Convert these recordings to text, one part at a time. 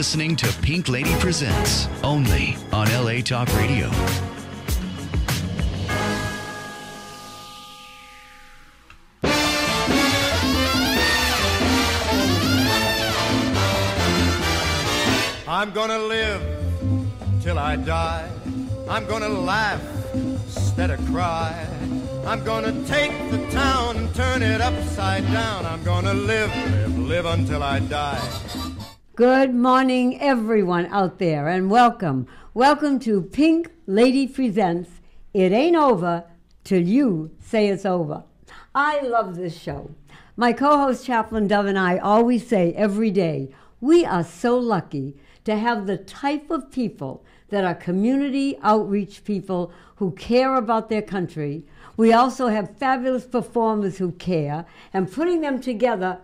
listening to Pink Lady Presents, only on LA Talk Radio. I'm gonna live till I die. I'm gonna laugh instead of cry. I'm gonna take the town and turn it upside down. I'm gonna live until I die. Good morning, everyone out there, and welcome. Welcome to Pink Lady Presents It Ain't Over Till You Say It's Over. I love this show. My co-host Chaplain Dove and I always say every day, we are so lucky to have the type of people that are community outreach people who care about their country. We also have fabulous performers who care, and putting them together,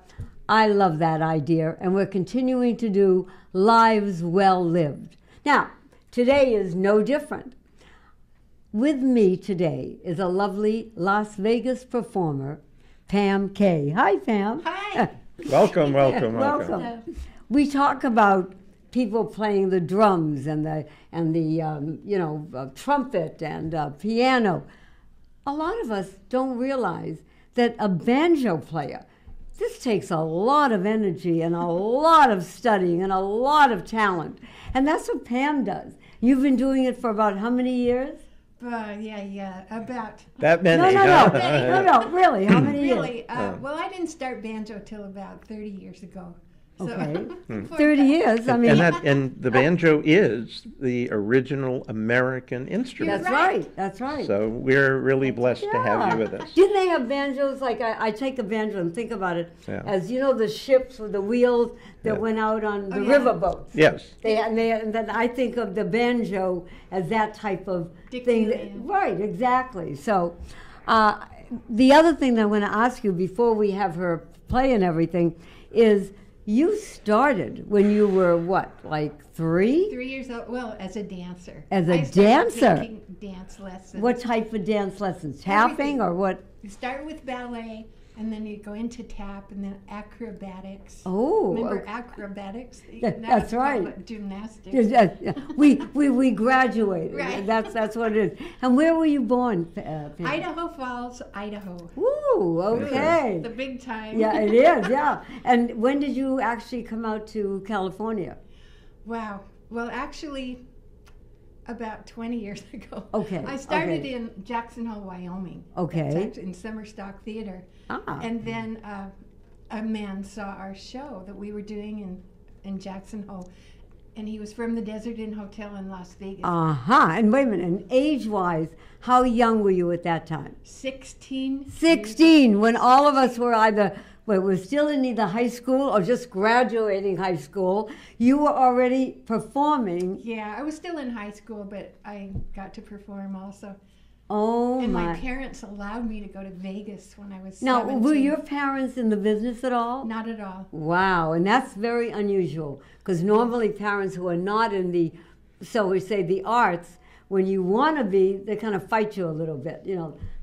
I love that idea, and we're continuing to do Lives Well Lived. Now, today is no different. With me today is a lovely Las Vegas performer, Pam Kay. Hi, Pam. Hi. Welcome. We talk about people playing the drums and the trumpet and piano. A lot of us don't realize that a banjo player, this takes a lot of energy and a lot of studying and a lot of talent. And that's what Pam does. You've been doing it for about how many years? About. That many? No, really, how many years? Well, I didn't start banjo till about 30 years ago. So, Okay, 30 years, I mean. And the banjo is the original American instrument. That's right. So we're really blessed to have you with us. Didn't they have banjos? Like, I take a banjo and think about it as, the ships with the wheels that went out on the riverboats. Yes. And then I think of the banjo as that type of thing. Right, exactly. So the other thing that I want to ask you before we have her play and everything is, you started when you were what, like 3? 3 years old. Well, as a dancer. I started taking dance lessons. What type of dance lessons? Tapping or what? You start with ballet, and then you go into tap, and then acrobatics. Oh, remember acrobatics? That's right. Gymnastics. We graduated. Right. That's what it is. And where were you born, Pam? Idaho Falls, Idaho. Ooh, okay. The big time. Yeah, it is. Yeah. And when did you actually come out to California? Wow. Well, actually, about 20 years ago. Okay. I started in Jackson Hole, Wyoming. Okay. That's in Summer Stock Theater. And then a man saw our show that we were doing in Jackson Hole, and he was from the Desert Inn Hotel in Las Vegas. And wait a minute, and age-wise, how young were you at that time? 16. 16, when all of us were we're still in either high school or just graduating high school. You were already performing. Yeah, I was still in high school, but I got to perform also. Oh, and my parents allowed me to go to Vegas when I was 17. Now, were your parents in the business at all? Not at all. Wow, and that's very unusual, because normally parents who are not in the, so we say the arts, when you want to be, they kind of fight you a little bit.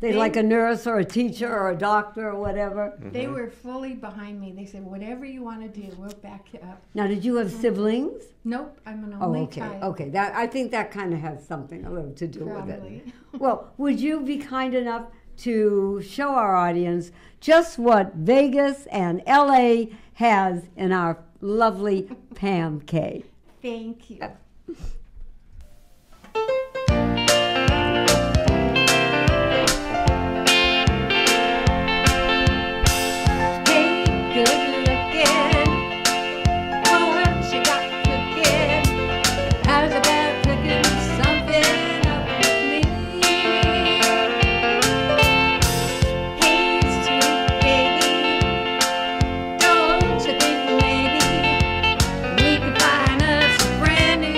They like a nurse or a teacher or a doctor or whatever. Mm-hmm. They were fully behind me. They said, whatever you want to do, we'll back you up. Now, did you have siblings? Nope, I'm an only child. Okay. I think that kind of has something a little to do with Probably. it. Well, would you be kind enough to show our audience just what Vegas and LA has in our lovely Pam Kay? Thank you. Don't you think maybe we could find us a brand new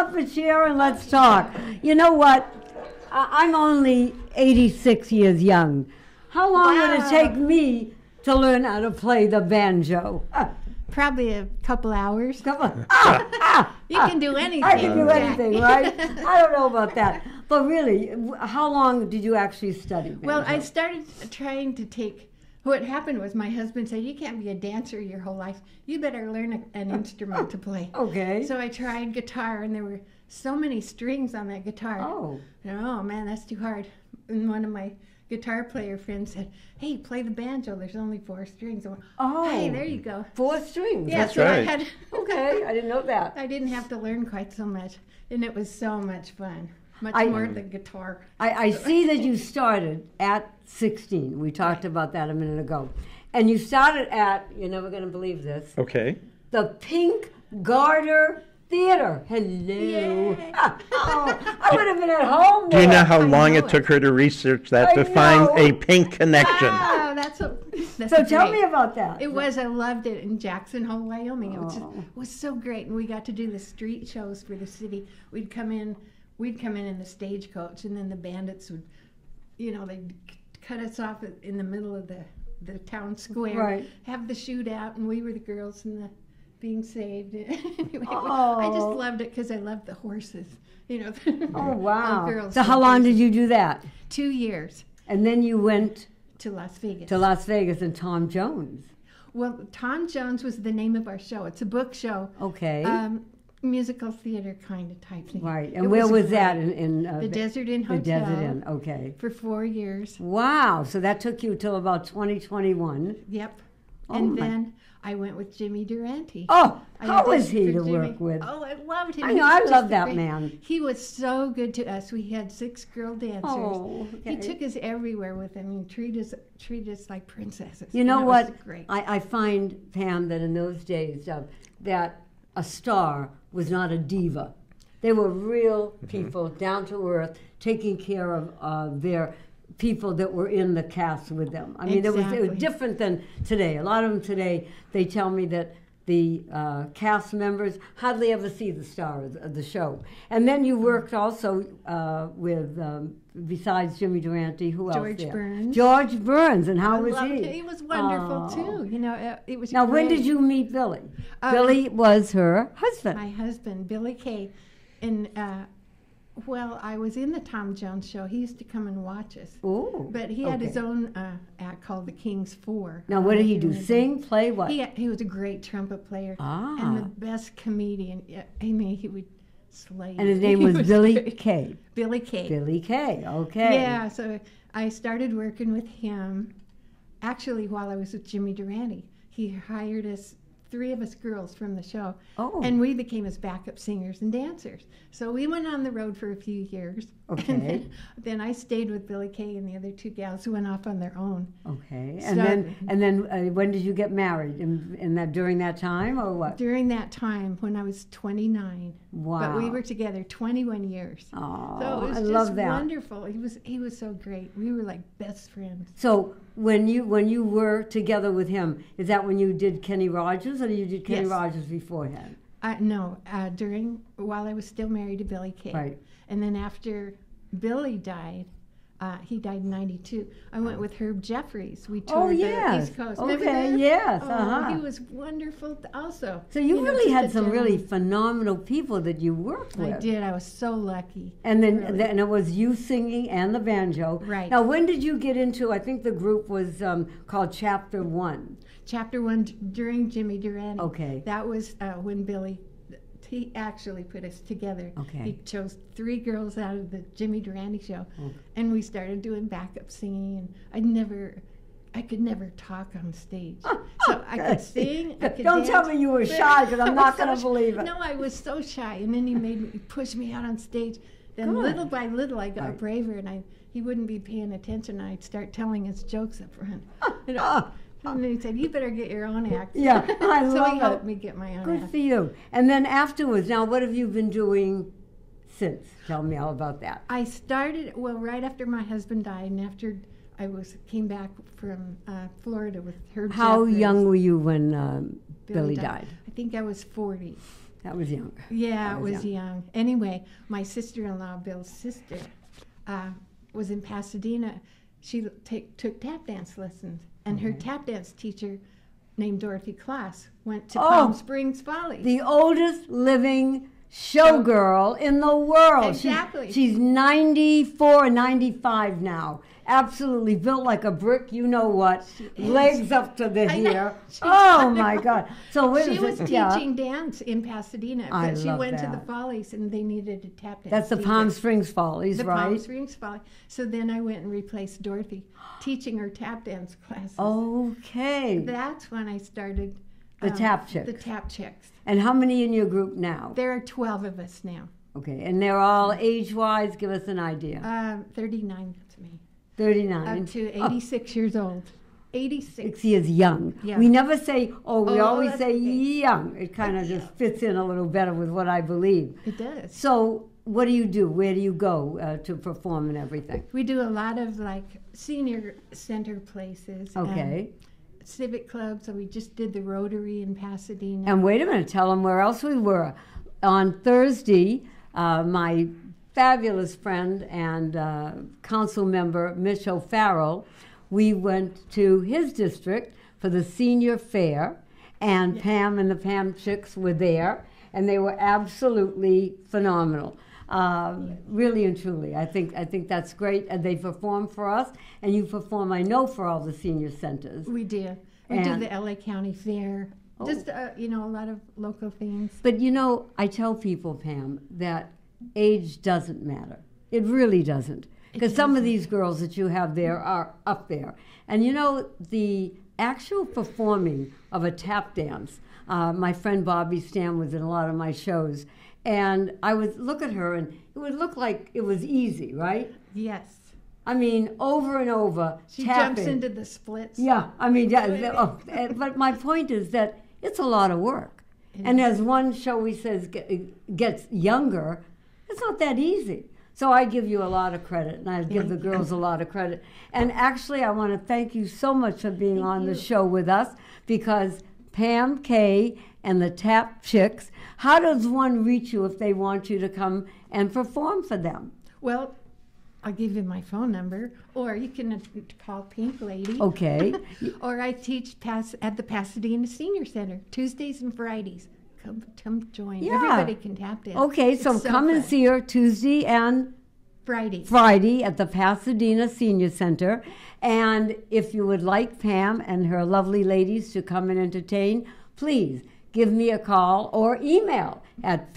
up a chair and let's talk. You know what? I'm only 86 years young. How long would it take me to learn how to play the banjo? Probably a couple hours. Come on. You can do anything. I can do Jack. anything, right? I don't know about that. But really, how long did you actually study banjo? Well, I started trying to take. What happened was my husband said, "You can't be a dancer your whole life. You better learn an instrument to play." Okay. So I tried guitar, and there were so many strings on that guitar. Oh. Oh man, that's too hard. And one of my guitar player friends said, "Hey, play the banjo. There's only 4 strings." I went, Oh. Hey, there you go. 4 strings. Yeah, That's so right. I had. Okay, I didn't know that. I didn't have to learn quite so much, and it was so much fun. Much I- more than guitar. I see that you started at 16. We talked about that a minute ago. And you started at, you're never going to believe this, Okay. the Pink Garter Theater. Hello. Yay. Oh, I would have been at home Do you know there. how I long know it it. took her to research that I to find know. a pink connection? Oh, that's So tell great. me about that. It was. I loved it in Jackson Hole, Wyoming. It was, Oh. it was so great, and we got to do the street shows for the city. We'd come in in the stagecoach, and then the bandits would, they'd cut us off in the middle of the town square, Right. have the shootout, and we were the girls and the being saved. Anyway, Oh. I just loved it because I loved the horses. Oh, wow. all girls. So how long did you do that? 2 years And then you went to Las Vegas. to Las Vegas and Tom Jones. Well, Tom Jones was the name of our show. It's a book show. Okay. Musical theater kind of type thing. Right. And It where was great. that? In The Desert Inn the Hotel. Desert Inn. Okay. For 4 years. Wow. So that took you till about 2021. Yep. Oh, And my- then I went with Jimmy Durante. Oh, I how was auditioned he for to Jimmy. work with? Oh, I loved him. I He know, was I just love a that great- man. He was so good to us. We had 6 girl dancers. Oh, He okay. took us everywhere with him. He treated us like princesses. You know And it what? was great. I find, Pam, that in those days that a star was not a diva. They were real people, down to earth, taking care of their people that were in the cast with them. I mean, it was Exactly. different than today. A lot of them today, they tell me that the cast members hardly ever see the star of the show. And then you worked also with, besides Jimmy Durante, who else George there? Burns. George Burns, and how I was loved he? him. He was wonderful Oh. too. It was. Now, when great. did you meet Billy? Billy Billy was her husband. My husband, Billy Kay, and I was in the Tom Jones show. He used to come and watch us. Ooh, But he had his okay. own act called the King's Four. Now, what did he I do? remember. Sing, play, what? He was a great trumpet player Ah. and the best comedian. Yeah, I mean, he would slay. And his you. name He was Billy great. Kay. Billy Kay. Billy Kay, okay. Yeah, so I started working with him. Actually, while I was with Jimmy Durante, he hired us, 3 of us girls from the show, Oh. and we became his backup singers and dancers. So we went on the road for a few years. Okay. And then I stayed with Billy Kay and the other 2 gals who went off on their own. Okay. So- And then when did you get married? In that during that time or what? During that time, when I was 29, Wow. but we were together 21 years. Oh, So it was I just love that. wonderful. He was so great. We were like best friends. So when you were together with him, is that when you did Kenny Rogers, or you did Kenny Yes. Rogers beforehand? No, while I was still married to Billy Kay. Right. And then after Billy died, he died in 92, I went with Herb Jeffries. We toured Oh, yes. the East Coast. Okay, Remember that? yes, Oh, uh-huh. he was wonderful also. So you know, really just had a some really gentleman. phenomenal people that you worked with. I did. I was so lucky. And then, Really. then it was you singing and the banjo. Right. Now, when did you get into? I think the group was called Chapter One. Chapter 1 during Jimmy Durante. Okay. That was when Billy, he actually put us together. Okay. He chose 3 girls out of the Jimmy Durante show, and we started doing backup singing. And I could never talk on stage. So I could sing. I could Don't tell dance, me you were but shy, 'cause I'm I was not so gonna shy. believe it. No, I was so shy, and then he pushed me out on stage. Then Good. little by little, I got Right. braver, and he wouldn't be paying attention. I'd start telling his jokes up front. You know, and then he said, "You better get your own act." Yeah, I so love he it. helped me get my own Good act. for you. And then afterwards, now what have you been doing since? Tell me all about that. I started right after my husband died, and after I came back from Florida with Herb How Jeffries. young were you when Billy died? I think I was 40. That was younger. Yeah, That it was young. Anyway, my sister-in-law, Bill's sister, was in Pasadena. She took tap dance lessons, and her tap dance teacher, named Dorothy Klaas, went to Palm Springs Follies. The oldest living showgirl in the world. Exactly. She's 94, 95 now. Absolutely built like a brick, you know what. Legs up to the I know. hair. She's Oh, my God. So what She is was it? teaching dance in Pasadena, I but she love went to the that. Follies, and they needed a tap dance That's the teacher. Palm Springs Follies, The right? Palm Springs Follies. So then I went and replaced Dorothy, teaching her tap dance classes. Okay. That's when I started The tap chicks. The tap chicks. And how many in your group now? There are 12 of us now. Okay, and they're all age-wise, give us an idea. 39 to me. 39. Up to 86 years old. 86. 60 is young. Yeah. We never say, we Oh, always that's say okay. young. It kind of just fits in a little better with what I believe. It does. So what do you do? Where do you go to perform and everything? We do a lot of like senior center places. and Okay. civic clubs. So we just did the Rotary in Pasadena. And wait a minute, tell them where else we were. On Thursday, my fabulous friend and council member, Mitch O'Farrell, we went to his district for the senior fair, and Pam and the Pam Chicks were there, and they were absolutely phenomenal. Really and truly, I think that's great. And they perform for us, and you perform, I know, for all the senior centers. We do. We do And- the LA County Fair. Just, a lot of local things. But I tell people, Pam, that age doesn't matter. It really doesn't. Because some of these girls that you have there are up there. And the actual performing of a tap dance, my friend Bobby Stam was in a lot of my shows, and I would look at her and it would look like it was easy, right? Yes. I mean, over and over, She tapping. jumps into the splits. Yeah, I mean, but my point is that it's a lot of work. And as one show we says gets younger, it's not that easy. So I give you a lot of credit, and I give the girls a lot of credit. And actually, I want to thank you so much for being on the show with us, because Pam Kay and the Tap Chicks, how does one reach you if they want you to come and perform for them? Well, I'll give you my phone number, or you can call Pink Lady. Okay. Or I teach at the Pasadena Senior Center, Tuesdays and Fridays. Come join. Yeah. Everybody can tap dance. Okay, so It's come and fun. see her Tuesday and Friday at the Pasadena Senior Center. And if you would like Pam and her lovely ladies to come and entertain, please give me a call or email at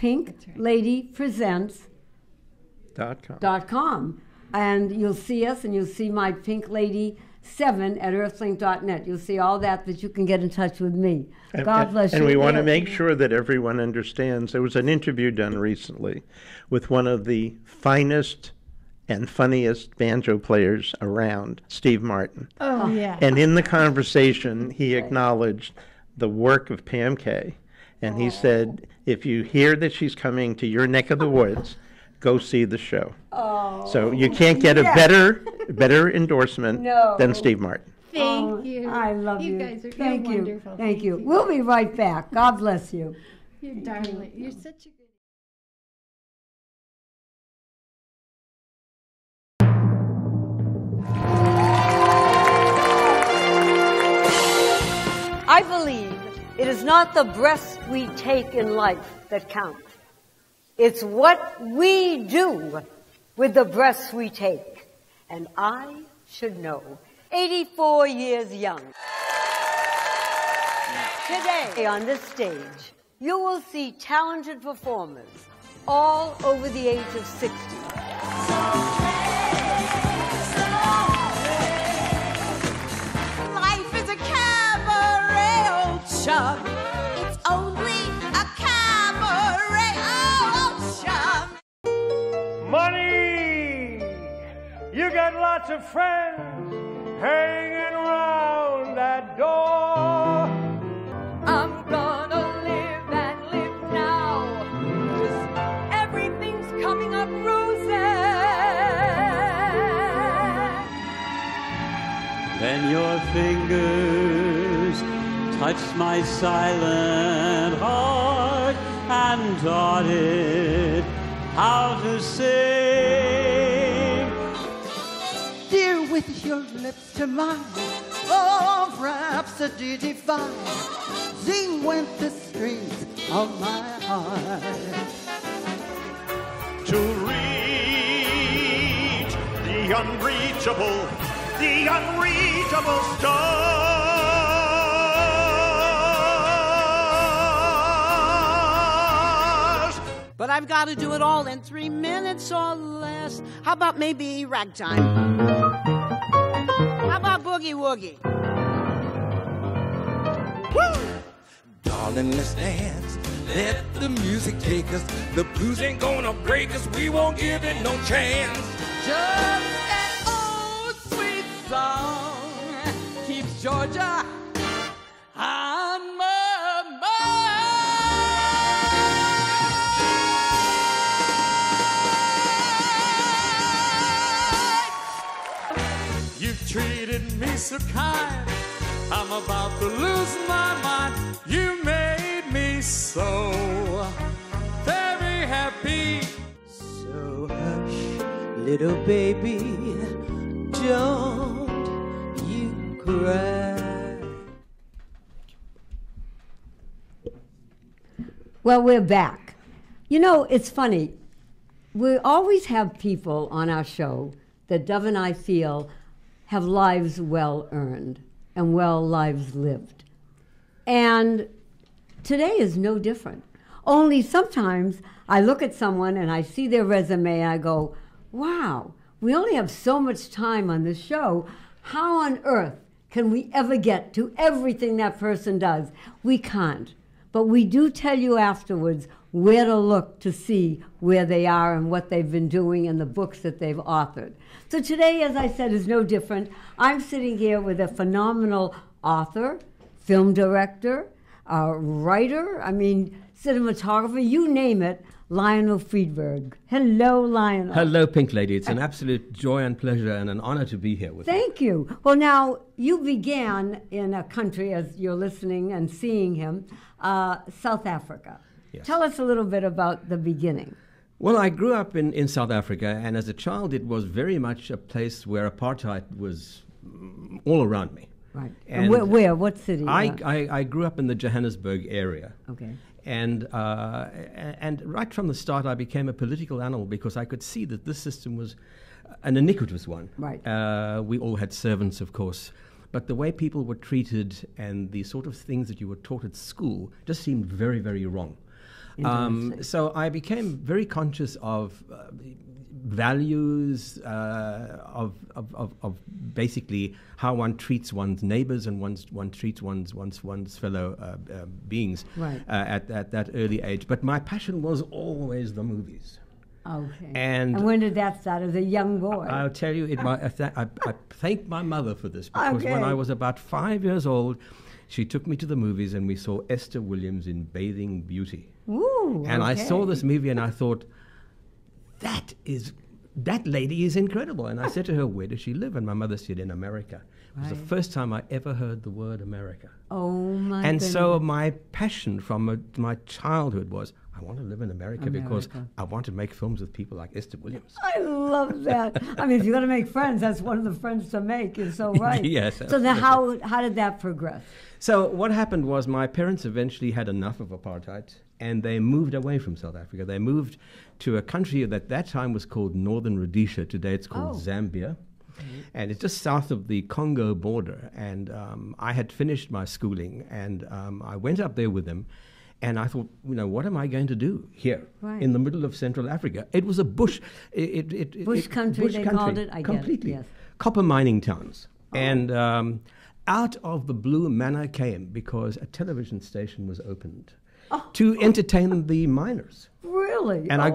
pinkladypresents.com. And you'll see us, and you'll see my Pink Lady 7 at earthlink.net. You'll see all that you can get in touch with me. God bless you. And we want to Yes. make sure that everyone understands. There was an interview done recently with one of the finest and funniest banjo players around, Steve Martin. Oh, yeah. And in the conversation, he acknowledged the work of Pam Kay. And he said, if you hear that she's coming to your neck of the woods, go see the show. So you can't get a better endorsement than Steve Martin. Thank you. I love you. You guys are Thank you. wonderful. Thank you. We'll be right back. God bless you. You're darling. You're such a good... I believe it is not the breaths we take in life that count. It's what we do with the breaths we take. And I should know. 84 years young. Today on this stage, you will see talented performers all over the age of 60. Life is a cabaret, old chum. It's only a cabaret, old chum. Money! You got lots of friends hanging around that door. I'm gonna live and live now. 'Cause everything's coming up roses. Then your fingers touch my silent heart, and and taught it how to sing. Dear, with your lips to mine, of rhapsody divine, sing with the strings of my heart. To reach the unreachable stars. But I've got to do it all in 3 minutes or less. How about maybe ragtime? How about boogie woogie? Woo! Darling, let's dance. Let the music take us. The blues ain't gonna break us. We won't give it no chance. Just an old sweet song keeps Georgia on my mind. You've treated me so kind, I'm about to lose my mind. You made me so very happy. So hush, little baby, don't you cry. Well, we're back. You know, it's funny. We always have people on our show that Dove and I feel have lives well earned and well lives lived. And today is no different. Only sometimes I look at someone and I see their resume and I go, wow, we only have so much time on this show. How on earth can we ever get to everything that person does? We can't. But we do tell you afterwards where to look to see where they are and what they've been doing and the books that they've authored. So today, as I said, is no different. I'm sitting here with a phenomenal author, film director, writer, cinematographer, you name it, Lionel Friedberg. Hello, Lionel. Hello, Pink Lady. It's an absolute joy and pleasure and an honor to be here with you. Thank you. Well, now, you began in a country, as you're listening and seeing him, South Africa. Yes. Tell us a little bit about the beginning. Well, I grew up in South Africa, and as a child, it was very much a place where apartheid was all around me. Right. And where? What city? I grew up in the Johannesburg area. Okay. And right from the start, I became a political animal because I could see that this system was an iniquitous one. Right. We all had servants, of course. But the way people were treated and the sort of things that you were taught at school just seemed very, very wrong. So I became very conscious of values, of basically how one treats one's neighbors and one treats one's fellow beings at that early age. But my passion was always the movies. Okay. And when did that start? As a young boy? I'll tell you, I thank my mother for this because when I was about 5 years old, she took me to the movies and we saw Esther Williams in Bathing Beauty. Ooh, and I saw this movie and I thought, that lady is incredible. And I said to her, where does she live? And my mother said, in America. It was the first time I ever heard the word America. Oh, my And goodness. so my passion from my childhood was, I want to live in America because I want to make films with people like Esther Williams. I love that. I mean, if you're going to make friends, that's one of the friends to make. You're so right. Yes. So then how did that progress? So what happened was my parents eventually had enough of apartheid and they moved away from South Africa. They moved to a country that at that time was called Northern Rhodesia. Today it's called Zambia. And it's just south of the Congo border. And I had finished my schooling and I went up there with them. And I thought, what am I going to do here in the middle of Central Africa? It was a bush. Bush country, they called it, I guess. Completely. Yes. Copper mining towns. And out of the blue, manna came because a television station was opened to entertain the miners. Really? And I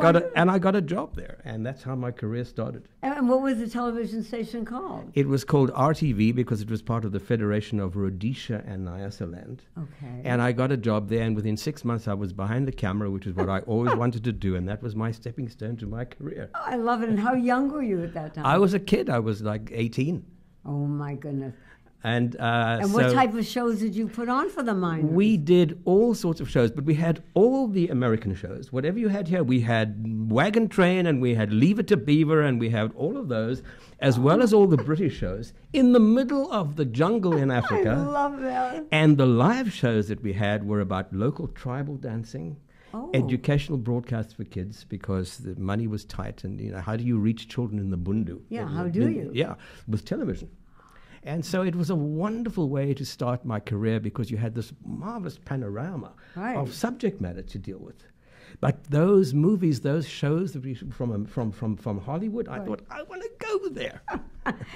got a job there, and that's how my career started. And what was the television station called? It was called RTV because it was part of the Federation of Rhodesia and Nyasaland. Okay. And I got a job there, and within 6 months I was behind the camera, which is what I always wanted to do, and that was my stepping stone to my career. Oh, I love it. And how young were you at that time? I was a kid. I was like 18. Oh, my goodness. And what so type of shows did you put on for the minors? we did all sorts of shows, but we had all the American shows. Whatever you had here, we had Wagon Train, and we had Leave It to Beaver, and we had all of those, as well as all the British shows, in the middle of the jungle in Africa. I love that. And the live shows that we had were about local tribal dancing, educational broadcasts for kids, because the money was tight, and how do you reach children in the Bundu? Yeah, how do you? Yeah, with television. And so it was a wonderful way to start my career, because you had this marvelous panorama of subject matter to deal with. But those movies, those shows that we from Hollywood, I thought, I want to go there.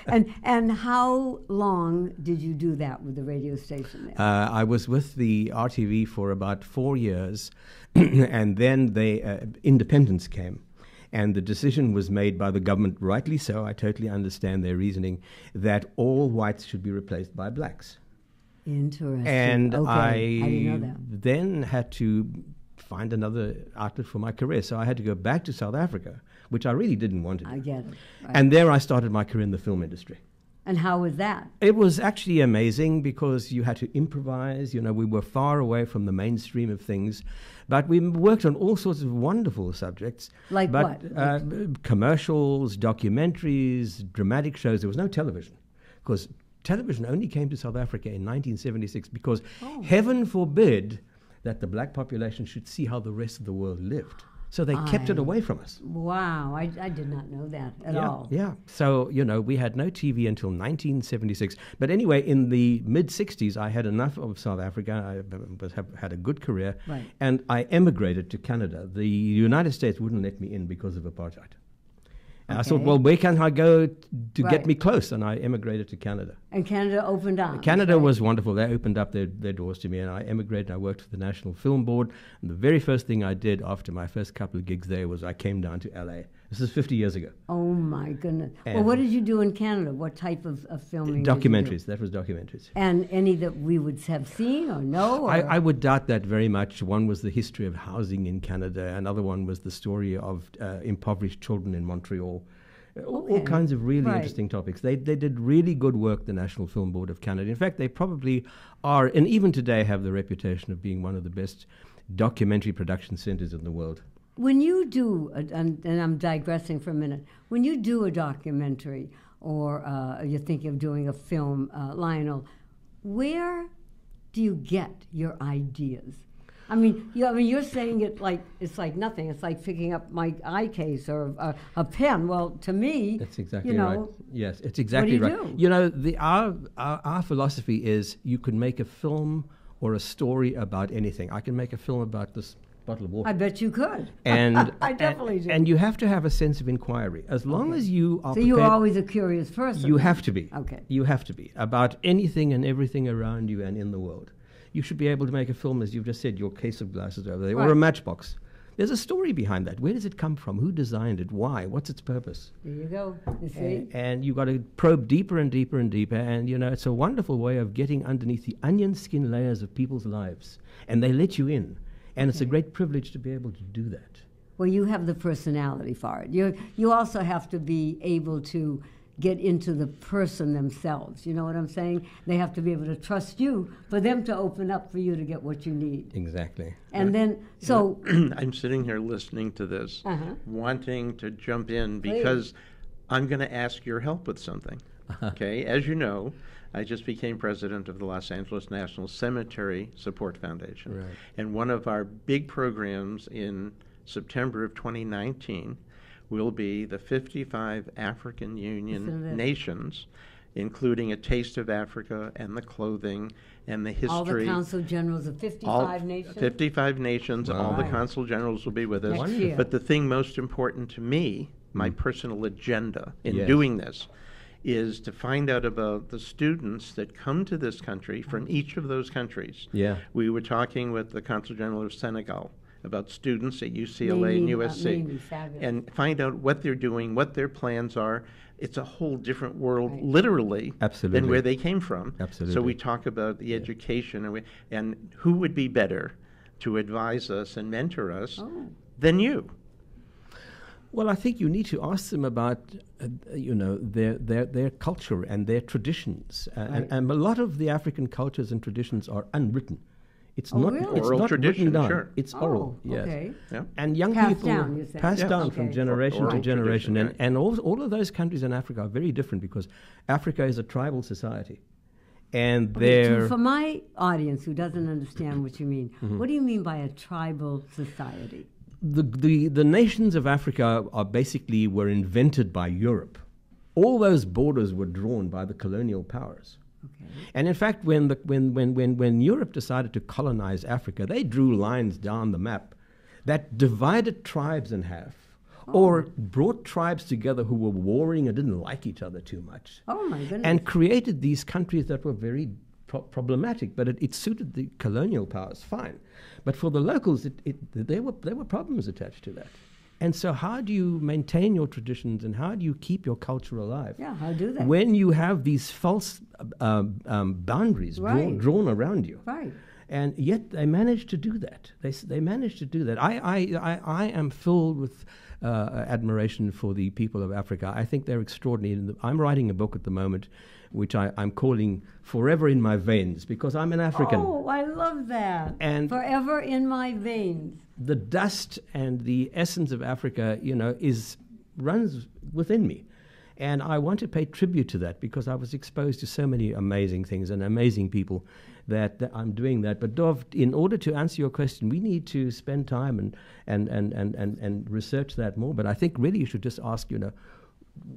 And how long did you do that with the radio station there? I was with the RTV for about 4 years, and then independence came. And the decision was made by the government, rightly so, I totally understand their reasoning, that all whites should be replaced by blacks. Interesting. And okay. I didn't know that. then had to find another outlet for my career. So I had to go back to South Africa, which I really didn't want to do. I get it. Right. And there I started my career in the film industry. And how was that? It was actually amazing, because you had to improvise. We were far away from the mainstream of things. But we worked on all sorts of wonderful subjects. Like what? Commercials, documentaries, dramatic shows. There was no television, because television only came to South Africa in 1976, because heaven forbid that the black population should see how the rest of the world lived. So they kept it away from us. Wow, I did not know that at all. Yeah, so, we had no TV until 1976. But anyway, in the mid-60s, I had enough of South Africa. I had a good career. Right. And I emigrated to Canada. The United States wouldn't let me in because of apartheid. And I thought, well, where can I go to get me close? And I emigrated to Canada. And Canada opened up. Canada was wonderful. They opened up their doors to me, and I emigrated. I worked for the National Film Board. And the very first thing I did after my first couple of gigs there was I came down to LA. This is 50 years ago. Oh, my goodness. Well, what did you do in Canada? What type of filming? Documentaries. That was documentaries. And any that we would have seen or know? Or? I would doubt that very much. One was the history of housing in Canada. Another one was the story of impoverished children in Montreal. All kinds of really interesting topics. They did really good work, the National Film Board of Canada. In fact, they probably are, and even today have the reputation of being one of the best documentary production centers in the world. When you do, and I'm digressing for a minute, when you do a documentary or you're thinking of doing a film, Lionel, where do you get your ideas? I mean, you're saying it like it's like nothing. It's like picking up my eye case or a pen. Well, to me, that's exactly right. Yes, it's exactly right. What do you do? Our philosophy is you can make a film or a story about anything. I can make a film about this bottle of water. I bet you could. And I definitely do. And you have to have a sense of inquiry. As long as you are you're always a curious person. You have to be. Okay. You have to be about anything and everything around you and in the world. You should be able to make a film, as you've just said, your case of glasses over there, or a matchbox. There's a story behind that. Where does it come from? Who designed it? Why? What's its purpose? There you go. You see? And you've got to probe deeper and deeper and deeper. And, it's a wonderful way of getting underneath the onion skin layers of people's lives. And they let you in. And it's a great privilege to be able to do that. Well, you have the personality for it. You also have to be able to get into the person themselves. You know what I'm saying? They have to be able to trust you for them to open up for you to get what you need. Exactly. And then, so... I'm sitting here listening to this, wanting to jump in because I'm going to ask your help with something. Okay? As you know, I just became president of the Los Angeles National Cemetery Support Foundation. Right. And one of our big programs in September of 2019 will be the 55 African Union nations, including a taste of Africa and the clothing and the history. All the consul generals of 55 nations? 55 nations. Wow. All the consul generals will be with us. Wonderful. But the thing most important to me, my personal agenda in doing this, is to find out about the students that come to this country from each of those countries. Yeah. We were talking with the consul general of Senegal about students at UCLA and USC, and find out what they're doing, what their plans are. It's a whole different world, literally, than where they came from. Absolutely. So we talk about the education, and who would be better to advise us and mentor us than you? Well, I think you need to ask them about, their culture and their traditions. And a lot of the African cultures and traditions are unwritten. It's not really? it's Oral not tradition, written down. sure. It's oral. Yes. Okay. Yeah. And young Passed people down, you say. passed Yeah. down Okay. from generation to Oral generation, tradition, and all of those countries in Africa are very different because Africa is a tribal society, and Okay, so they're for my audience who doesn't understand what you mean, Mm-hmm. what do you mean by a tribal society? the nations of Africa were invented by Europe. All those borders were drawn by the colonial powers. Okay. And in fact, when Europe decided to colonize Africa, they drew lines down the map that divided tribes in half, or brought tribes together who were warring and didn't like each other too much, Oh my goodness. and created these countries that were very problematic. But it suited the colonial powers fine, but for the locals, there were problems attached to that. And so, how do you maintain your traditions and how do you keep your culture alive? Yeah, how do they? When you have these false boundaries Right. drawn around you. Right. And yet they managed to do that. They managed to do that. I am filled with admiration for the people of Africa. I think they're extraordinary. I'm writing a book at the moment, which I'm calling Forever in My Veins, because I'm an African. Oh, I love that. And Forever in My Veins. the dust and the essence of Africa, runs within me. And I want to pay tribute to that because I was exposed to so many amazing things and amazing people that I'm doing that. But Dov, in order to answer your question, we need to spend time and research that more. But I think really you should just ask,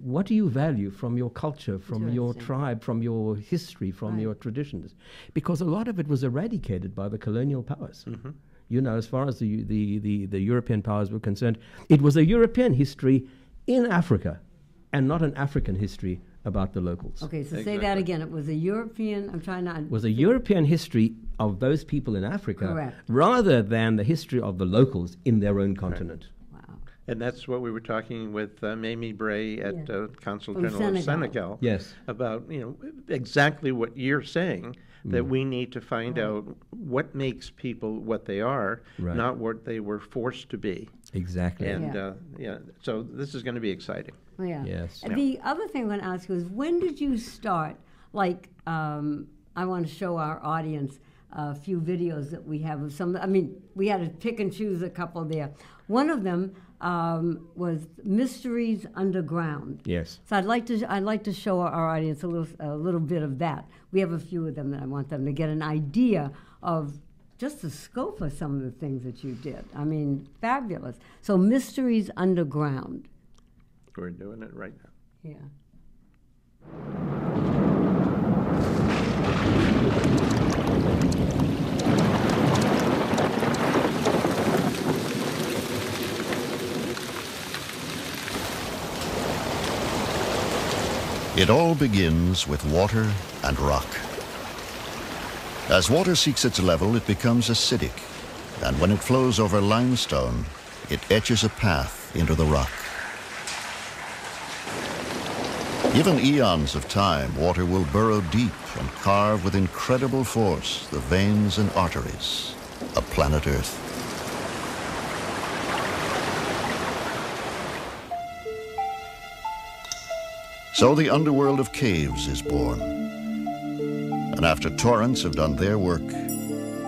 what do you value from your culture, from your tribe, from your history, from your traditions? Because a lot of it was eradicated by the colonial powers. Mm-hmm. As far as the European powers were concerned, it was a European history in Africa and not an African history about the locals. Okay, so say that again. It was a European, I'm trying to... It was a European history of those people in Africa Correct. rather than the history of the locals in their own continent. Wow. And that's what we were talking with Mamie Bray at Consul From General of Senegal. Senegal. Yes. About exactly what you're saying, that we need to find out what makes people what they are, Right. not what they were forced to be. Exactly. And so this is going to be exciting. Yeah. Yes. The other thing I'm going to ask you is, when did you start? Like, I want to show our audience a few videos that we have of some. I mean, we had to pick and choose a couple there. One of them was Mysteries Underground. Yes. So I'd like to show our audience a little bit of that. We have a few of them that I want them to get an idea of just the scope of some of the things that you did. I mean, fabulous. So Mysteries Underground. We're doing it right now. Yeah. It all begins with water and rock. As water seeks its level, it becomes acidic, and when it flows over limestone, it etches a path into the rock. Given eons of time, water will burrow deep and carve with incredible force the veins and arteries of planet Earth. So the underworld of caves is born. And after torrents have done their work,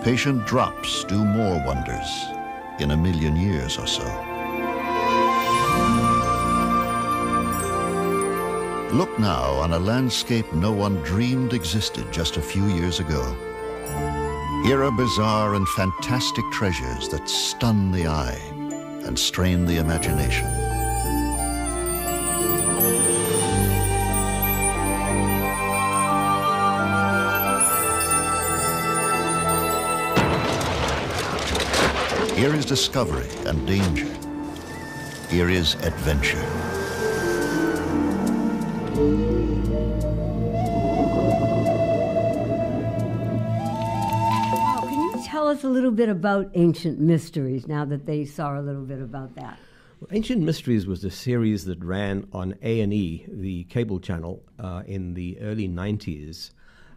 patient drops do more wonders in 1 million years or so. Look now on a landscape no one dreamed existed just a few years ago. Here are bizarre and fantastic treasures that stun the eye and strain the imagination. Here is discovery and danger. Here is adventure. Wow, can you tell us a little bit about Ancient Mysteries now that they saw a little bit about that? Well, Ancient Mysteries was a series that ran on A&E, the cable channel, in the early 90s.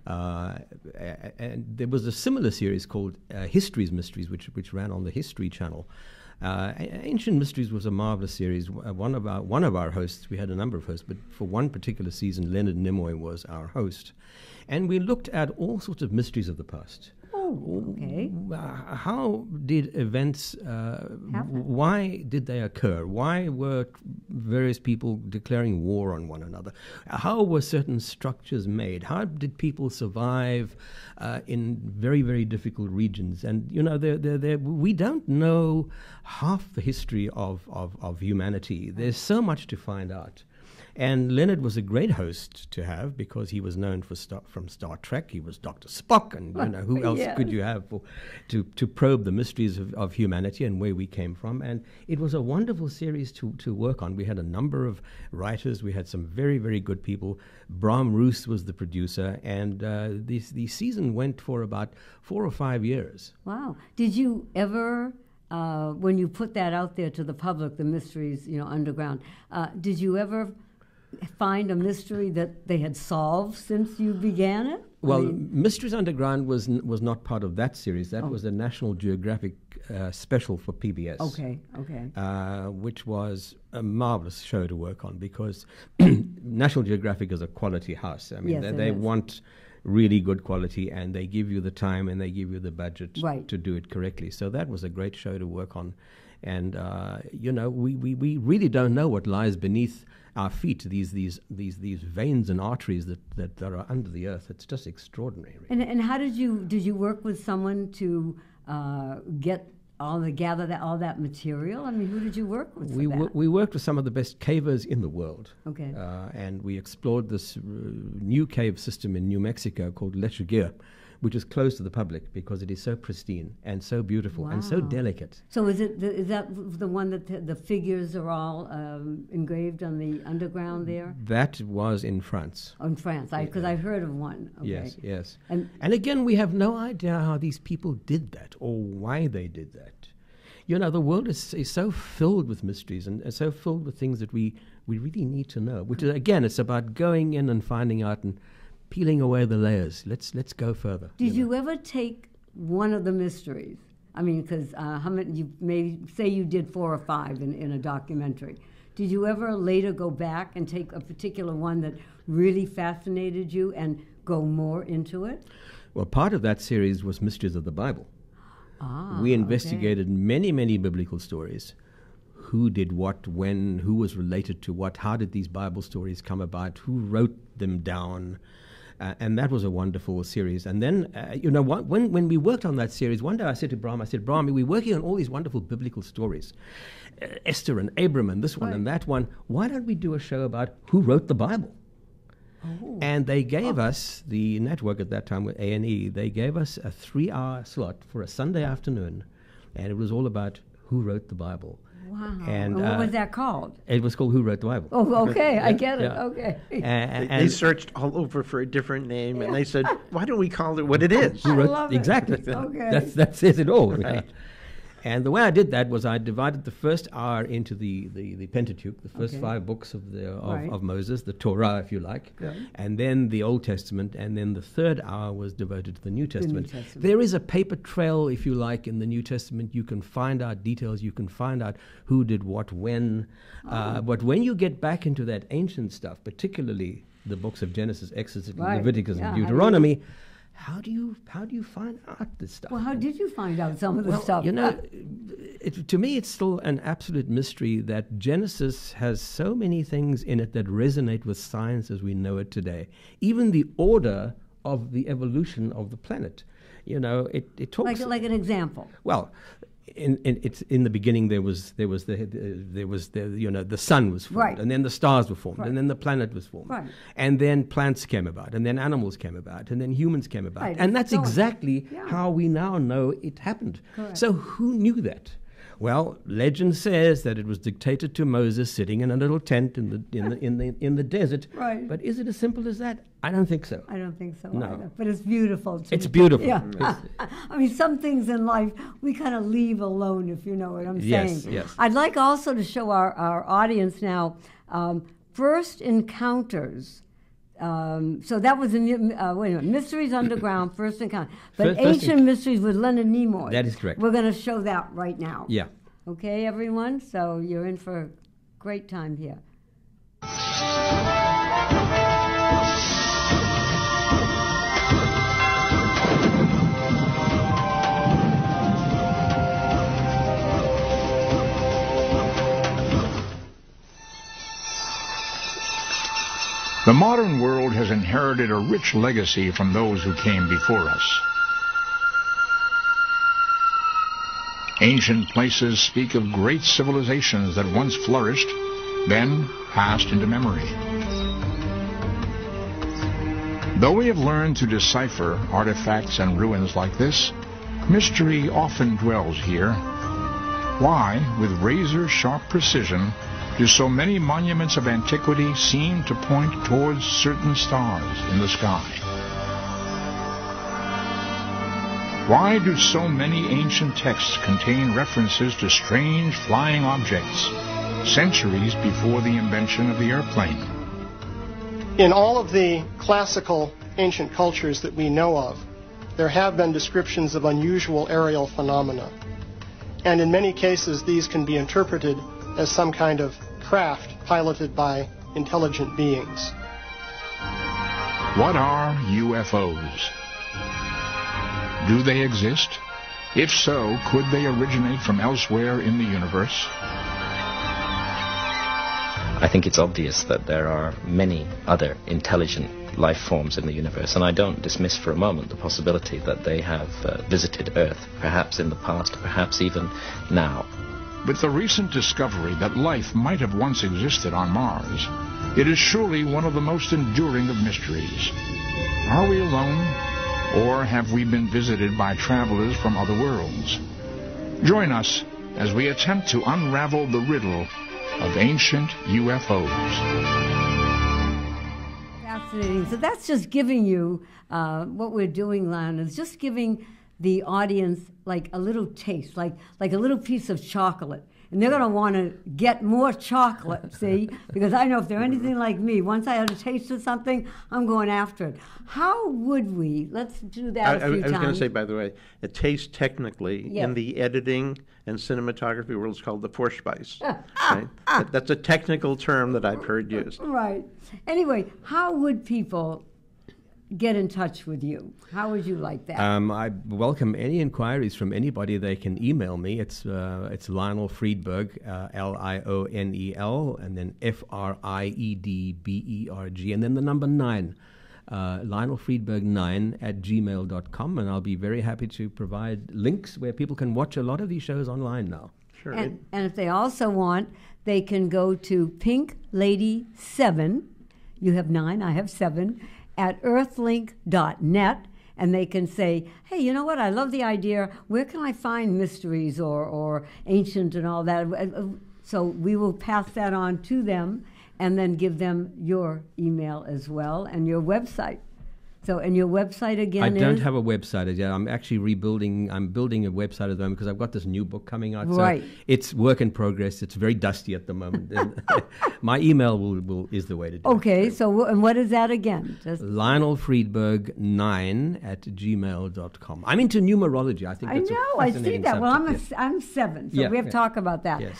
And there was a similar series called History's Mysteries, which ran on the History Channel. Ancient Mysteries was a marvelous series. One of our hosts, we had a number of hosts, but for one particular season, Leonard Nimoy was our host. And we looked at all sorts of mysteries of the past. Oh, okay. How did events, why did they occur? Why were various people declaring war on one another? How were certain structures made? How did people survive in very, very difficult regions? And, you know, we don't know half the history of humanity. There's so much to find out. And Leonard was a great host to have because he was known from Star Trek. He was Dr. Spock, and you know who else could you have to probe the mysteries of humanity and where we came from. And it was a wonderful series to work on. We had a number of writers. We had some very, very good people. Bram Roos was the producer, and the season went for about 4 or 5 years. Wow! Did you ever? When you put that out there to the public, the mysteries, you know, underground, did you ever find a mystery that they had solved since you began it? Well, Mysteries Underground was not part of that series. That was a National Geographic special for PBS. Okay. Which was a marvelous show to work on because National Geographic is a quality house. I mean, they want really good quality, and they give you the time and they give you the budget to do it correctly. So that was a great show to work on. And, you know, we really don't know what lies beneath our feet, these veins and arteries that are under the earth. It's just extraordinary. Really. And how did you work with someone to gather all that material? I mean, who did you work with? We worked with some of the best cavers in the world. Okay. And we explored this new cave system in New Mexico called Lechuguilla, which is closed to the public because it is so pristine and so beautiful and so delicate. So is that the one that the figures are all engraved on the underground there? That was in France. Oh, in France, because I've heard of one. Okay. Yes. And again, we have no idea how these people did that or why they did that. You know, the world is so filled with mysteries and so filled with things that we really need to know, which is, again, it's about going in and finding out and peeling away the layers. Let's go further. Did you ever take one of the mysteries? I mean, because how many? You may say you did 4 or 5 in a documentary. Did you ever later go back and take a particular one that really fascinated you and go more into it? Well, part of that series was Mysteries of the Bible. We investigated many, many biblical stories. Who did what, when, who was related to what, how did these Bible stories come about, who wrote them down. And that was a wonderful series. And then, you know, when we worked on that series, one day I said to Bram, we're working on all these wonderful biblical stories. Esther and Abram and this one and that one. Why don't we do a show about who wrote the Bible? Oh. And they gave us, the network at that time with A&E, they gave us a 3-hour slot for a Sunday afternoon. And it was all about who wrote the Bible. Wow. And what was that called? It was called Who Wrote the Bible. Oh, okay. I get it. Okay. And they searched all over for a different name, and they said, why don't we call it what it is? Who wrote, I love exactly. It. Okay. That says it all. Right. And the way I did that was I divided the first hour into the Pentateuch, the first 5 books of Moses, the Torah, if you like, and then the Old Testament, and then the third hour was devoted to the New Testament. There is a paper trail, if you like, in the New Testament. You can find out details. You can find out who did what, when. But when you get back into that ancient stuff, particularly the books of Genesis, Exodus, Leviticus, and Deuteronomy, how do you find out this stuff? Well, how did you find out some of the stuff? You know, to me, it's still an absolute mystery that Genesis has so many things in it that resonate with science as we know it today. Even the order of the evolution of the planet. You know, it talks like an example. Well, in the beginning there was the sun was formed, and then the stars were formed, and then the planet was formed, and then plants came about, and then animals came about, and then humans came about, and that's exactly how we now know it happened. Correct. So who knew that? Well, legend says that it was dictated to Moses sitting in a little tent in the desert. Right. But is it as simple as that? I don't think so. I don't think so No. either. But it's beautiful too. It's beautiful. Yeah. I mean, some things in life we kind of leave alone, if you know what I'm saying. Yes. I'd like also to show our audience now First Encounters. So that was wait a minute, Mysteries Underground, First Encounter. But Ancient Mysteries with Leonard Nimoy. That is correct. We're going to show that right now. Yeah. Okay, everyone? So you're in for a great time here. The modern world has inherited a rich legacy from those who came before us. Ancient places speak of great civilizations that once flourished, then passed into memory. Though we have learned to decipher artifacts and ruins like this, mystery often dwells here. Why, with razor-sharp precision, do so many monuments of antiquity seem to point towards certain stars in the sky? Why do so many ancient texts contain references to strange flying objects, centuries before the invention of the airplane? In all of the classical ancient cultures that we know of, there have been descriptions of unusual aerial phenomena. And in many cases, these can be interpreted as some kind of craft piloted by intelligent beings. What are UFOs? Do they exist? If so, could they originate from elsewhere in the universe? I think it's obvious that there are many other intelligent life forms in the universe, and I don't dismiss for a moment the possibility that they have visited Earth, perhaps in the past, perhaps even now. With the recent discovery that life might have once existed on Mars, it is surely one of the most enduring of mysteries. Are we alone, or have we been visited by travelers from other worlds? Join us as we attempt to unravel the riddle of ancient UFOs. Fascinating. So that's just giving you, what we're doing, Lan, is just giving the audience like a little taste, like a little piece of chocolate. And they're going to want to get more chocolate, see? Because I know if they're anything like me, once I have a taste of something, I'm going after it. How would we, let's do that a few times. I was going to say, by the way, a taste technically in the editing and cinematography world is called the Vorspeise. Right? That's a technical term that I've heard used. Right. Anyway, how would people get in touch with you? How would you like that? I welcome any inquiries from anybody. They can email me. It's Lionel Friedberg, Lionel, and then Friedberg, and then the number 9. Lionel Friedberg 9 at gmail.com, and I'll be very happy to provide links where people can watch a lot of these shows online now. Sure. And if they also want, they can go to Pink Lady 7. You have 9, I have 7. At earthlink.net, and they can say, hey, you know what, I love the idea, where can I find mysteries or ancient and all that? So we will pass that on to them and then give them your email as well and your website. So, and your website again I don't have a website as yet. I'm actually building a website at the moment because I've got this new book coming out. Right. So it's work in progress. It's very dusty at the moment. My email is the way to do it. Okay, so and what is that again? Lionel Friedberg 9 at gmail.com. I'm into numerology. I think that's I see that. Well, I'm 7, so we have to talk about that. Yes.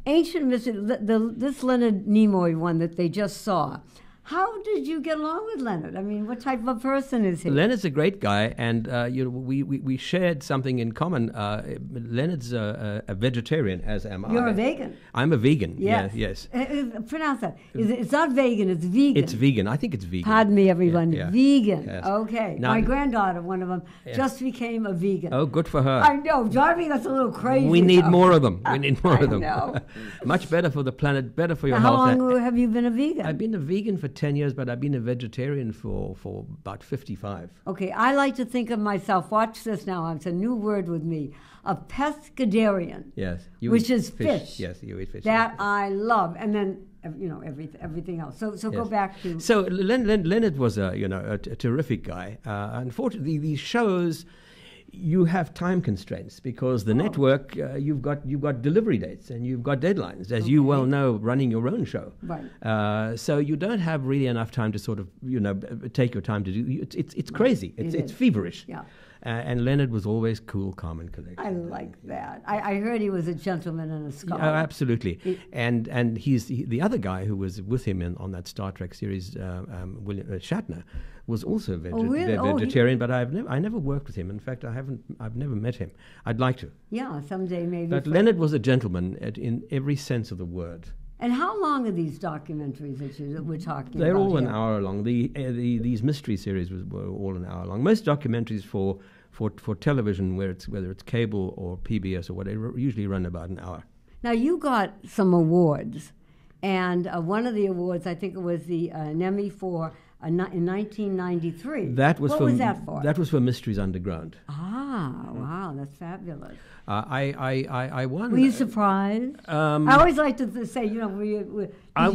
Ancient mystery, this Leonard Nimoy one that they just saw. How did you get along with Leonard? I mean, what type of a person is he? Leonard's a great guy, and we shared something in common. Leonard's a vegetarian, as am I. You're a vegan. I'm a vegan. Yes. Yes. Pronounce that. It's not vegan. It's vegan. It's vegan. I think it's vegan. Pardon me, everyone. Yeah. Vegan. Yes. Okay. Now, my granddaughter, one of them, just became a vegan. Oh, good for her. I know. Driving us a little crazy. We need more of them. We need more of them. I know. Much better for the planet. Better for your How health. long have you been a vegan? I've been a vegan for 10 years, but I've been a vegetarian for about 55. Okay, I like to think of myself, watch this now, it's a new word with me, a pescadarian. Yes. Which is fish. Yes, you eat fish. That I love. And then, everything else. So yes. Go back to... So Leonard was a terrific guy. Unfortunately, these shows... You have time constraints because the network, you've got delivery dates and you've got deadlines, as you well know, running your own show. Right. So you don't have really enough time to sort of take your time to do. It's crazy. It's feverish. Yeah. And Leonard was always cool, calm, and collected. I like that. I heard he was a gentleman and a scholar. Oh, absolutely. And the other guy who was with him on that Star Trek series, William Shatner, was also a vegetarian. But I never worked with him. In fact, I've never met him. I'd like to. Yeah, someday maybe. But Leonard was a gentleman in every sense of the word. And how long are these documentaries that we're talking about? They're all here? an hour long. These mystery series were all an hour long. Most documentaries for television, whether it's cable or PBS or whatever, usually run about an hour. Now, you got some awards, and one of the awards, I think it was an Emmy for in 1993. What was that for? That was for Mysteries Underground. Ah, wow, that's fabulous. I won. Were you surprised? I always like to say, I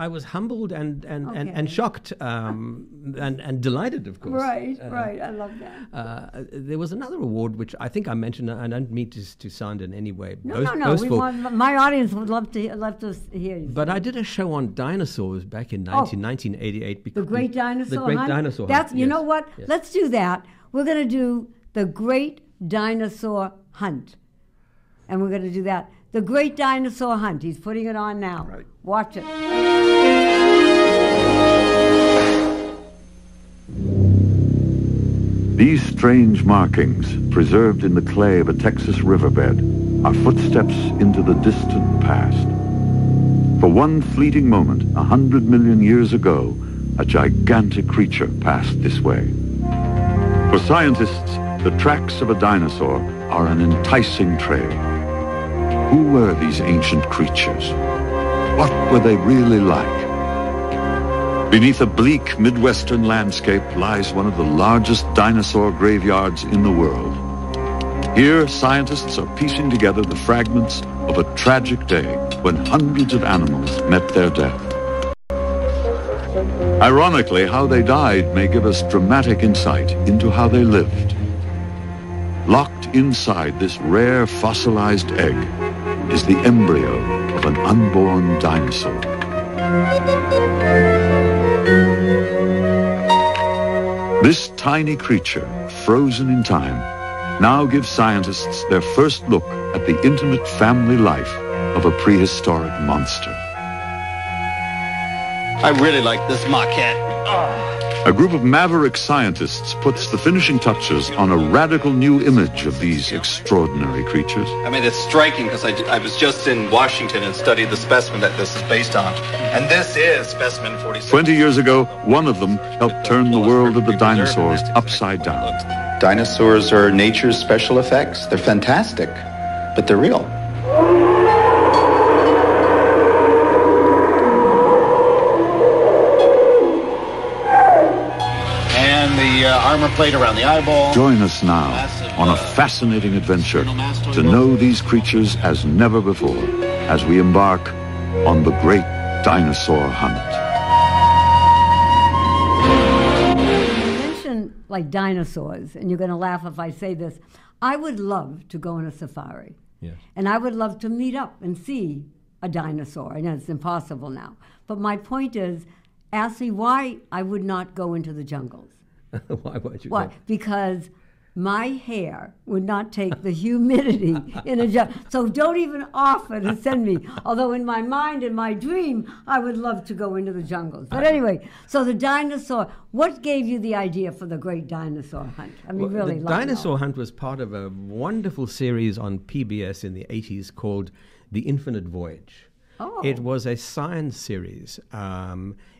was humbled and shocked and delighted, of course. Right. I love that. There was another award which I think I mentioned. I don't mean to sound in any way boastful. My audience would love to hear you. But I did a show on dinosaurs back in 1988. The Great Dinosaur Hunt? The Great Dinosaur Hunt. You know what? Yes. Let's do that. We're going to do The Great Dinosaur Hunt. And we're going to do that. The Great Dinosaur Hunt. He's putting it on now. Right. Watch it. These strange markings, preserved in the clay of a Texas riverbed, are footsteps into the distant past. For one fleeting moment, 100 million years ago, a gigantic creature passed this way. For scientists, the tracks of a dinosaur are an enticing trail. Who were these ancient creatures? What were they really like? Beneath a bleak Midwestern landscape lies one of the largest dinosaur graveyards in the world. Here, scientists are piecing together the fragments of a tragic day when hundreds of animals met their death. Ironically, how they died may give us dramatic insight into how they lived. Locked inside this rare fossilized egg is the embryo of an unborn dinosaur. This tiny creature, frozen in time, now gives scientists their first look at the intimate family life of a prehistoric monster. I really like this maquette. A group of maverick scientists puts the finishing touches on a radical new image of these extraordinary creatures. I mean, it's striking because I was just in Washington and studied the specimen that this is based on. And this is specimen 46. 20 years ago, one of them helped turn the world of the dinosaurs upside down. Dinosaurs are nature's special effects. They're fantastic, but they're real. Armor plate around the eyeball. Join us now on a fascinating adventure to know these creatures as never before as we embark on the Great Dinosaur Hunt. You mentioned like dinosaurs, and you're going to laugh if I say this. I would love to go on a safari. Yes. And I would love to meet up and see a dinosaur. I know it's impossible now. But my point is, ask me why I would not go into the jungles. Why would you? Why? Because my hair would not take the humidity in a jungle. So don't even offer to send me. Although in my mind, in my dream, I would love to go into the jungles. But anyway, so the dinosaur, what gave you the idea for the Great Dinosaur Hunt? I mean, really. The Dinosaur Hunt was part of a wonderful series on PBS in the 80s called The Infinite Voyage. Oh. It was a science series.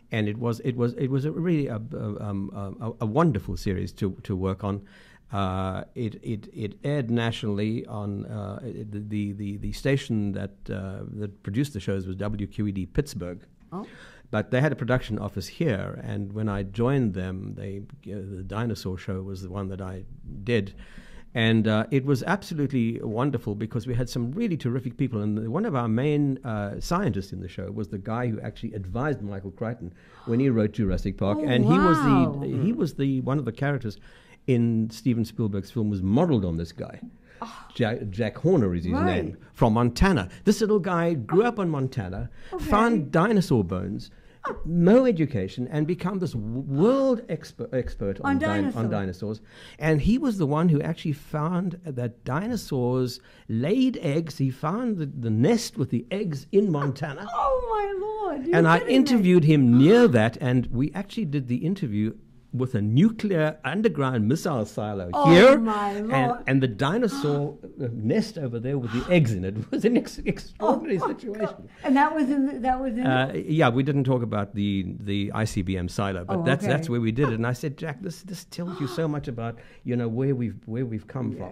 And it was a really a wonderful series to work on. It aired nationally on the station that produced the shows was WQED Pittsburgh. Oh. But they had a production office here, and when I joined them, the Dinosaur Show was the one that I did. And it was absolutely wonderful because we had some really terrific people. And one of our main scientists in the show was the guy who actually advised Michael Crichton when he wrote Jurassic Park. Oh, and wow. he was one of the characters in Steven Spielberg's film was modeled on this guy. Oh. Jack Horner is his Right. name, from Montana. This little guy grew up in Montana, found dinosaur bones, no education, and become this world expert On on dinosaurs. And he was the one who actually found that dinosaurs laid eggs. He found the nest with the eggs in Montana. Oh, my Lord. And I interviewed him near that, and we actually did the interview with a nuclear underground missile silo here, my Lord. and the dinosaur nest over there with the eggs in it. It was an extraordinary situation. God. And that was in Yeah, we didn't talk about the ICBM silo, but that's where we did it. And I said, Jack, this tells you so much about where we've come from,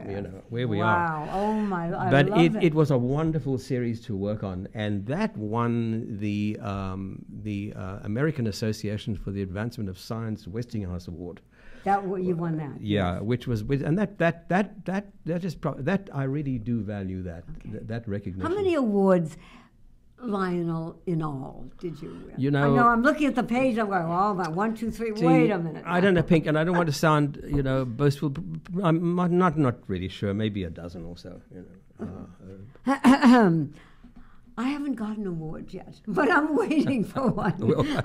where we are. Wow! Oh my! I But love it was a wonderful series to work on, and that won the American Association for the Advancement of Science Westinghouse Award. You won that. Yeah, which was and that I really do value that recognition. How many awards, Lionel, in all did you win? I know I'm looking at the page. I'm going, oh, about 1, 2, 3. Wait a minute. I don't know, Pink, and I don't want to sound boastful. I'm not really sure. Maybe a dozen or so. I haven't gotten an award yet, but I'm waiting for one.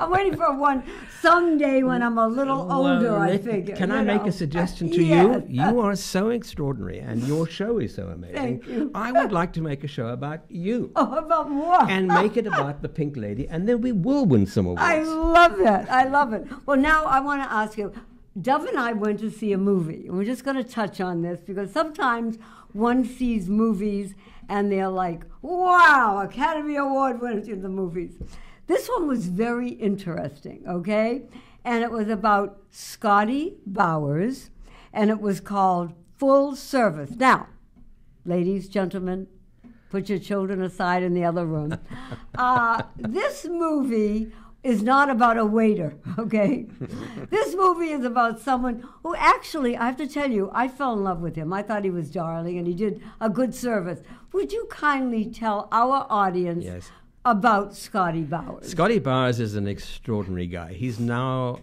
I'm waiting for one someday when I'm a little older, I figure. Can I make a suggestion to you? You are so extraordinary, and your show is so amazing. Thank you. I would like to make a show about you. Oh, about what? And make it about the Pink Lady, and then we will win some awards. I love it. I love it. Well, now I want to ask you, Dove and I went to see a movie, and we're just going to touch on this because sometimes one sees movies and they're like, wow, Academy Award winners in the movies. This one was very interesting, okay? And it was about Scotty Bowers, and it was called Full Service. Now, ladies, gentlemen, put your children aside in the other room. This movie is not about a waiter, okay? This movie is about someone who actually, I have to tell you, I fell in love with him. I thought he was darling and he did a good service. Would you kindly tell our audience about Scotty Bowers? Scotty Bowers is an extraordinary guy. He's now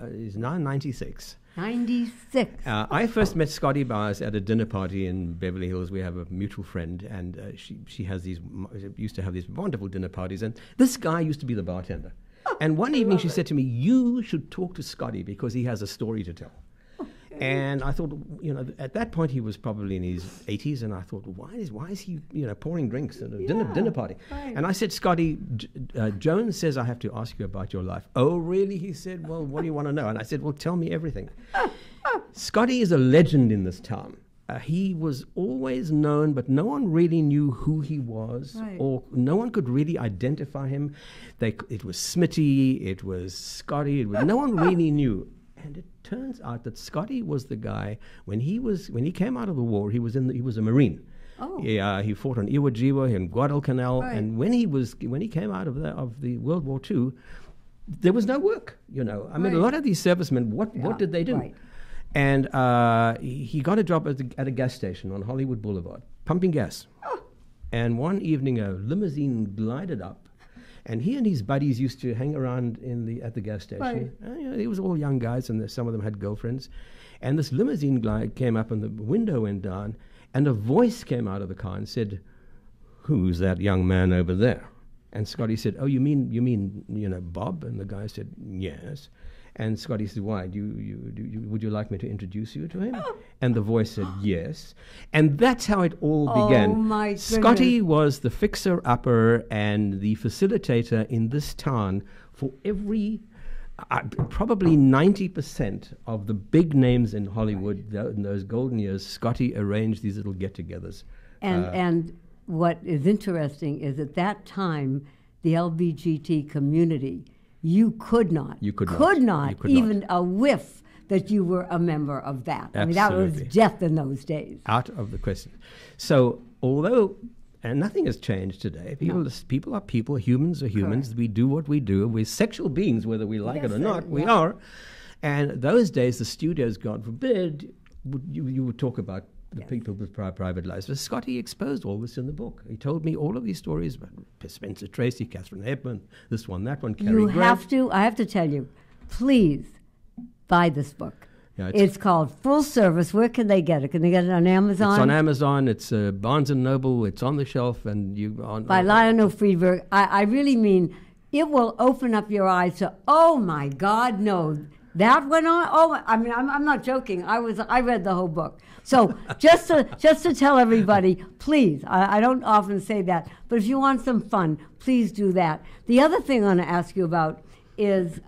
96. 96. I first met Scotty Bowers at a dinner party in Beverly Hills. We have a mutual friend, and she has used to have these wonderful dinner parties. And this guy used to be the bartender. And one evening she said to me, "You should talk to Scotty because he has a story to tell." And I thought, at that point he was probably in his 80s, and I thought, why is he, pouring drinks at a dinner party? Right. And I said, "Scotty, Joan says I have to ask you about your life." "Oh, really?" He said. "Well, what do you want to know?" And I said, "Well, tell me everything." Scotty is a legend in this town. He was always known, but no one really knew who he was, or no one could really identify him. It was Smitty, it was Scotty, no one really knew. And it turns out that Scotty was the guy when he came out of the war. He was a Marine. Oh. Yeah, he fought on Iwo Jima and Guadalcanal, and when he came out of the World War II, there was no work. I mean, a lot of these servicemen, what did they do? Right. And he got a job at a gas station on Hollywood Boulevard, pumping gas. And one evening, a limousine glided up, and he and his buddies used to hang around at the gas station. Right. They was all young guys, and some of them had girlfriends. And this limousine came up, and the window went down, and a voice came out of the car and said, "Who's that young man over there?" And Scotty said, "Oh, you mean Bob?" And the guy said, "Yes." And Scotty said, "Why? Would you like me to introduce you to him?" And the voice said, "Yes." And that's how it all began. Oh, my goodness. Scotty was the fixer-upper and the facilitator in this town for every, probably 90% of the big names in Hollywood in those golden years. Scotty arranged these little get-togethers. And what is interesting is at that time, the LBGT community, you could not even a whiff that you were a member of that. Absolutely. I mean, that was death in those days. Out of the question. So, although, and nothing has changed today, people are people, humans are humans. Correct. We do what we do. We're sexual beings, whether we like it or not. We are. And those days, the studios, God forbid, you would talk about the people with private lives. But Scotty exposed all this in the book. He told me all of these stories about Spencer Tracy, Katharine Hepburn, this one, that one, Cary Grant. I have to tell you, please buy this book. Yeah, it's called Full Service. Where can they get it? Can they get it on Amazon? It's on Amazon. It's Barnes & Noble. It's on the shelf. And by Lionel Friedberg. I really mean, it will open up your eyes to, oh my God, no, that went on. Oh, I mean, I'm not joking. I read the whole book. So just to tell everybody, please, I don't often say that, but if you want some fun, please do that. The other thing I want to ask you about is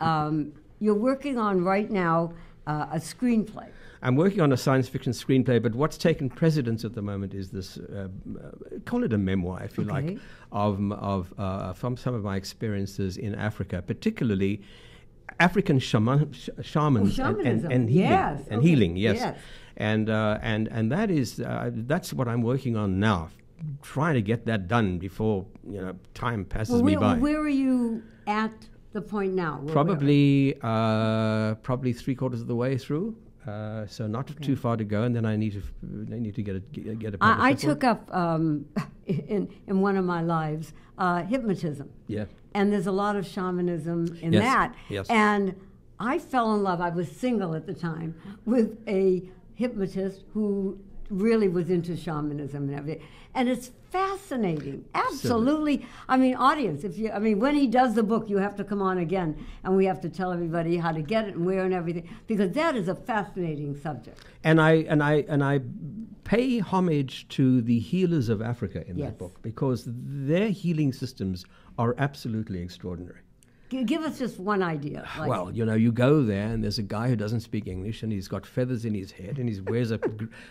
you're working on right now a screenplay. I'm working on a science fiction screenplay, but what's taken precedence at the moment is this, call it a memoir, if you like, from some of my experiences in Africa, particularly African shamans and healing, yes. And that is that's what I'm working on now, trying to get that done before time passes me by. Where are you at the point now? Probably 3/4 of the way through. So not too far to go, and then I need to get a. I took up in one of my lives hypnotism. Yeah. And there's a lot of shamanism in that. Yes. And I fell in love. I was single at the time with a hypnotist who really was into shamanism and everything. And it's fascinating. Absolutely. I mean, audience, when he does the book, you have to come on again, and we have to tell everybody how to get it and where and everything, because that is a fascinating subject. And I pay homage to the healers of Africa in that book, because their healing systems are absolutely extraordinary. Give us just one idea. Well, you go there and there's a guy who doesn't speak English and he's got feathers in his head and he wears a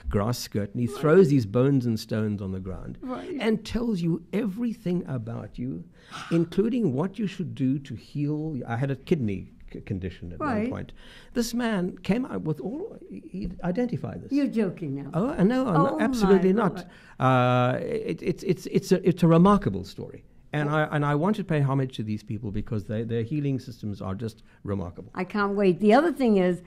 grass skirt and he throws these bones and stones on the ground and tells you everything about you, including what you should do to heal. I had a kidney condition at one point. This man came out with he identified this. You're joking now. Oh, no, absolutely not. It's a remarkable story. And I want to pay homage to these people because their healing systems are just remarkable. I can't wait. The other thing is,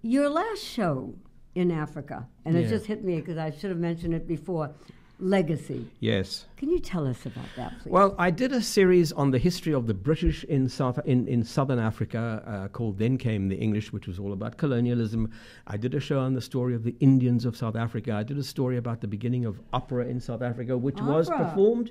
your last show in Africa, and it just hit me because I should have mentioned it before, Legacy. Yes. Can you tell us about that, please? Well, I did a series on the history of the British in Southern Africa called Then Came the English, which was all about colonialism. I did a show on the story of the Indians of South Africa. I did a story about the beginning of opera in South Africa, which was performed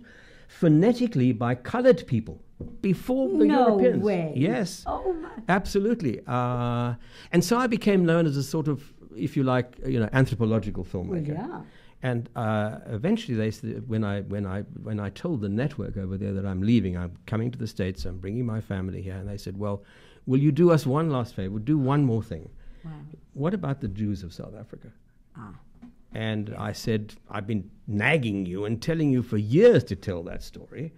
phonetically by colored people before the Europeans. No way. Yes. Oh my. Absolutely. And so I became known as a sort of, if you like, anthropological filmmaker. Well, yeah. And eventually, they said, when I told the network over there that I'm leaving, I'm coming to the States, I'm bringing my family here, and they said, "Well, will you do us one last favor? Do one more thing. Wow. What about the Jews of South Africa?" And I said, "I've been nagging you and telling you for years to tell that story,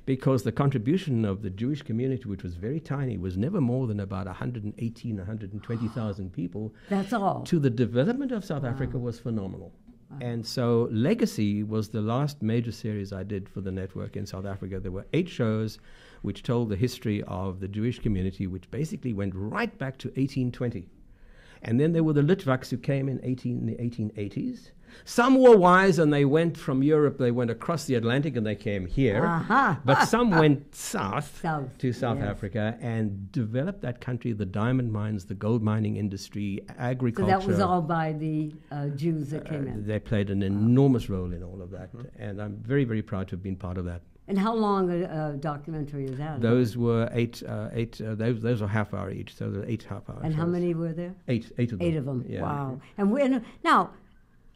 because the contribution of the Jewish community, which was very tiny, was never more than about 118, 120,000 people. That's all. To the development of South Africa was phenomenal." And so Legacy was the last major series I did for the network in South Africa. There were 8 shows which told the history of the Jewish community, which basically went right back to 1820. And then there were the Litvaks who came in the 1880s. Some were wise and they went from Europe, they went across the Atlantic and they came here. But some went south to South Africa and developed that country, the diamond mines, the gold mining industry, agriculture. So that was all by the Jews that came in? They played an enormous role in all of that. And I'm very, very proud to have been part of that. And how long a documentary is that? Those were eight. Those are half hour each. So there were 8 half-hour And shows. how many were there? 8 of them. 8 of them. Yeah. Wow. And now,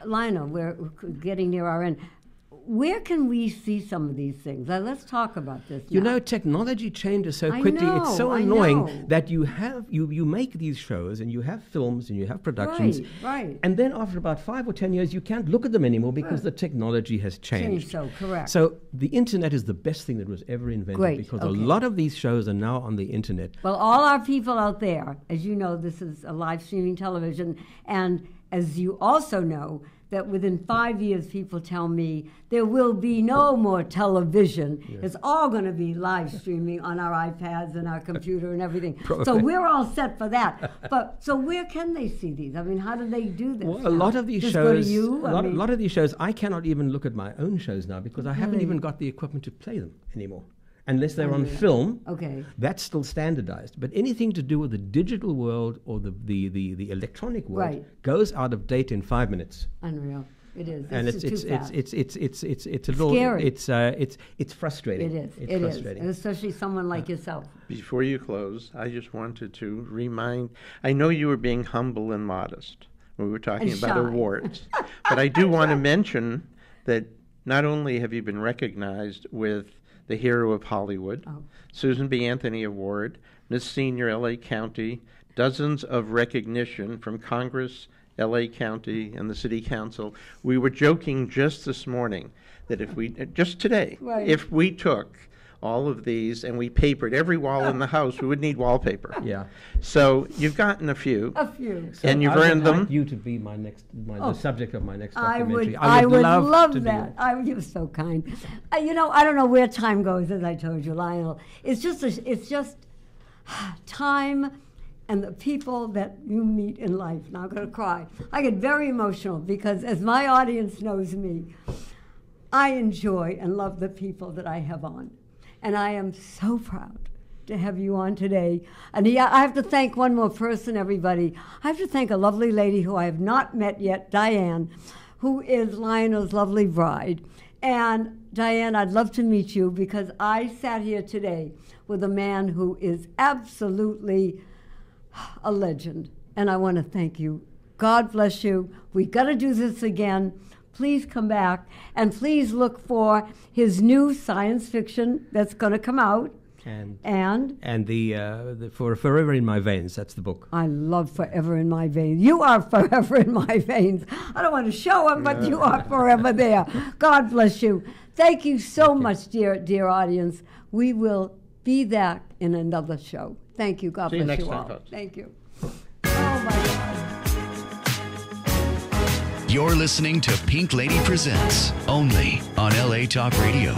Lionel, we're getting near our end. Where can we see some of these things? Let's talk about this. You know, technology changes so quickly. It's so annoying that you make these shows and you have films and you have productions. Right. And then after about 5 or 10 years, you can't look at them anymore because the technology has changed. Correct. So the internet is the best thing that was ever invented because a lot of these shows are now on the internet. Well, all our people out there, as you know, this is a live streaming television, and as you also know, that within 5 years, people tell me there will be no more television. Yeah. It's all going to be live streaming on our iPads and our computer and everything. So we're all set for that. But so where can they see these? I mean, how do they do this? Well, a lot of these Just shows, go to you? a lot of these shows, I cannot even look at my own shows now because I haven't even got the equipment to play them anymore. Unless they're on film, that's still standardized. But anything to do with the digital world or the electronic world goes out of date in 5 minutes. Unreal. It is. And it's too fast. a little Scary. It's frustrating. It is. It's It is. frustrating. And especially someone like yourself. Before you close, I just wanted to remind, I know you were being humble and modest when we were talking And about shy. awards, but I do want to mention that not only have you been recognized with the Hero of Hollywood, Susan B. Anthony Award, Miss Senior LA County, dozens of recognition from Congress, LA County, and the City Council. We were joking just this morning that if we, just today, Right. if we took all of these and we papered every wall in the house, we would need wallpaper. Yeah. So you've gotten a few. A few. And you've I would earned them. like you to be the subject of my next documentary. I would love to do that. it. You're so kind. You know, I don't know where time goes, as I told you, Lionel. It's just time and the people that you meet in life. Now I'm going to cry. I get very emotional because, as my audience knows me, I enjoy and love the people that I have on. And I am so proud to have you on today. And I have to thank one more person, everybody. I have to thank a lovely lady who I have not met yet, Diane, who is Lionel's lovely bride. And Diane, I'd love to meet you because I sat here today with a man who is absolutely a legend. And I want to thank you. God bless you. We've got to do this again. Please come back, and please look for his new science fiction that's going to come out. And the for Forever in My Veins, that's the book. I love Forever in My Veins. You are forever in my veins. I don't want to show them, but you are forever there. God bless you. Thank you so much, dear audience. We will be back in another show. Thank you. God See you bless next you time, all. folks. Thank you. Oh, my God. You're listening to Pink Lady Presents, only on LA Talk Radio.